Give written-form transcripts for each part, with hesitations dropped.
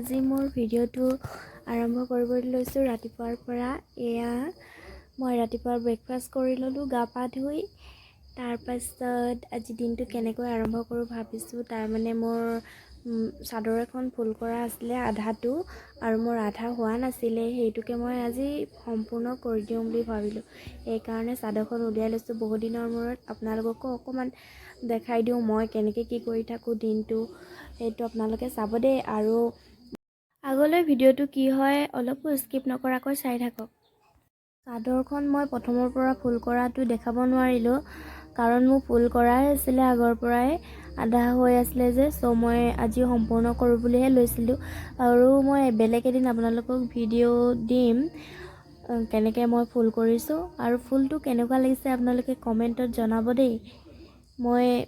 আজি মোৰ ভিডিঅ'টো আৰম্ভ কৰিবলৈ লৈছোঁ ৰাতিপুৱাৰ পৰা। এয়া মই ৰাতিপুৱা ব্ৰেকফাষ্ট কৰি ল'লোঁ গা পা ধুই। তাৰপাছত আজি দিনটো কেনেকৈ আৰম্ভ কৰোঁ ভাবিছোঁ। তাৰমানে মোৰ চাদৰ এখন ফুল কৰা আছিলে আধাটো, আৰু মোৰ আধা হোৱা নাছিলে, সেইটোকে মই আজি সম্পূৰ্ণ কৰি দিওঁ বুলি ভাবিলোঁ। সেইকাৰণে চাদৰখন উলিয়াই লৈছোঁ বহুত দিনৰ মূৰত। আপোনালোককো অকণমান দেখাই দিওঁ মই কেনেকৈ কি কৰি থাকোঁ দিনটো, সেইটো আপোনালোকে চাব দেই। আৰু আগলৈ ভিডিঅ'টো কি হয় অলপো স্কিপ নকৰাকৈ চাই থাকক। চাদৰখন মই প্ৰথমৰ পৰা ফুল কৰাটো দেখাব নোৱাৰিলোঁ, কাৰণ মোৰ ফুল কৰাই আছিলে আগৰ পৰাই, আধা হৈ আছিলে যে, মই আজি সম্পূৰ্ণ কৰোঁ বুলিহে লৈছিলোঁ। আৰু মই বেলেগ এদিন আপোনালোকক ভিডিঅ' দিম কেনেকৈ মই ফুল কৰিছোঁ, আৰু ফুলটো কেনেকুৱা লাগিছে আপোনালোকে কমেণ্টত জনাব দেই।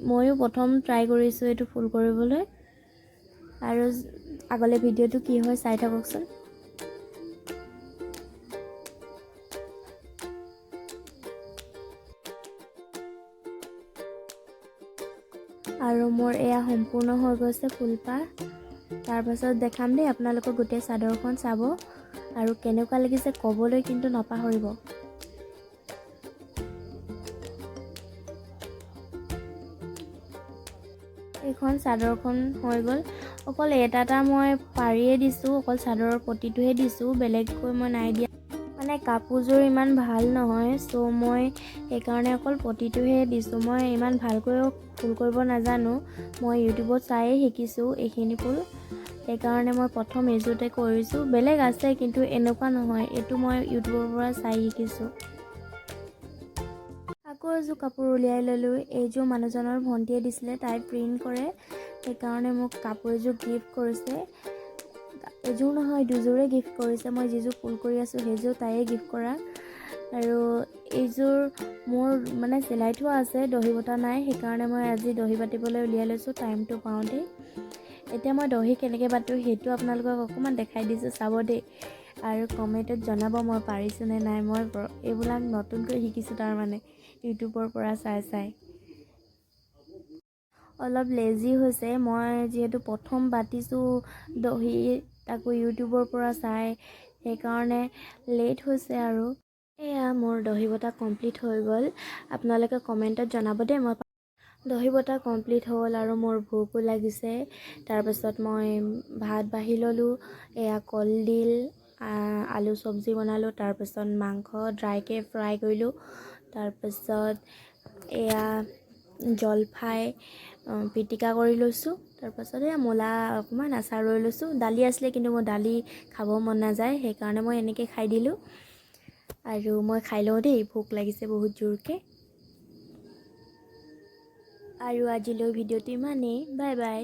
ময়ো প্ৰথম ট্ৰাই কৰিছোঁ এইটো ফুল কৰিবলৈ, আৰু আগলৈ ভিডিঅ'টো কি হয় চাই থাককচোন। আৰু মোৰ এয়া সম্পূৰ্ণ হৈ গৈছে ফুলপাহ। তাৰপাছত দেখাম দেই আপোনালোকক গোটেই চাদৰখন চাব, আৰু কেনেকুৱা লাগিছে ক'বলৈ কিন্তু নাপাহৰিব। এইখন চাদৰখন হৈ গ'ল। অকল এটা মই পাৰিয়ে দিছোঁ, অকল চাদৰৰ পটিটোহে দিছোঁ, বেলেগকৈ মই নাই দিয়া। মানে কাপোৰযোৰ ইমান ভাল নহয়, মই সেইকাৰণে অকল পটিটোহে দিছোঁ। মই ইমান ভালকৈও ফুল কৰিব নাজানো, মই ইউটিউবত চায়েই শিকিছোঁ এইখিনি ফুল। সেইকাৰণে মই প্ৰথম এইযোৰতে কৰিছোঁ। বেলেগ আছে কিন্তু এনেকুৱা নহয়, এইটো মই ইউটিউবৰ পৰা চাই শিকিছোঁ। আকৌ এযোৰ কাপোৰ উলিয়াই ল'লোঁ। এইযোৰ মানুহজনৰ ভণ্টিয়ে দিছিলে, তাই প্ৰিণ্ট কৰে, সেইকাৰণে মোক কাপোৰ এযোৰ গিফ্ট কৰিছে। এযোৰ নহয় দুযোৰে গিফ্ট কৰিছে। মই যিযোৰ ফুল কৰি আছোঁ সেইযোৰ তাইয়ে গিফ্ট কৰা। আৰু এইযোৰ মোৰ মানে চিলাই থোৱা আছে, দহি বটা নাই, সেইকাৰণে মই আজি দহি বাতিবলৈ উলিয়াই লৈছোঁ টাইমটো পাওঁতেই। এতিয়া মই দহি কেনেকৈ বাতোঁ সেইটো আপোনালোকক অকণমান দেখাই দিছোঁ, চাব দেই। আৰু কমেণ্টত জনাব মই পাৰিছোঁ নে নাই। মই এইবিলাক নতুনকৈ শিকিছোঁ, তাৰমানে ইউটিউবৰ পৰা চাই। অলপ লেজি হৈছে, মই যিহেতু প্ৰথম বাতিছোঁ দহি, তাকো ইউটিউবৰ পৰা চাই, সেইকাৰণে লেট হৈছে। আৰু এয়া মোৰ দহি বটা কমপ্লিট হৈ গ'ল। আপোনালোকে কমেণ্টত জনাব দেই। মই দহি বটা কমপ্লিট হ'ল আৰু মোৰ ভোকো লাগিছে। তাৰপাছত মই ভাত বাঢ়ি ল'লোঁ। এয়া কলডিল, আলু চব্জি বনালোঁ, তাৰপাছত মাংস ড্ৰাইকৈ ফ্ৰাই কৰিলোঁ, তাৰপাছত এয়া জলফাই পিটিকা কৰি লৈছোঁ, তাৰপাছত এয়া মূলা অকণমান আচাৰ লৈ লৈছোঁ। দালি আছিলে কিন্তু মোৰ দালি খাব মন নাযায়, সেইকাৰণে মই এনেকৈ খাই দিলোঁ। আৰু মই খাই লওঁ দেই, ভোক লাগিছে বহুত জোৰকৈ। আৰু আজিলৈ ভিডিঅ'টো ইমানেই। Bye bye.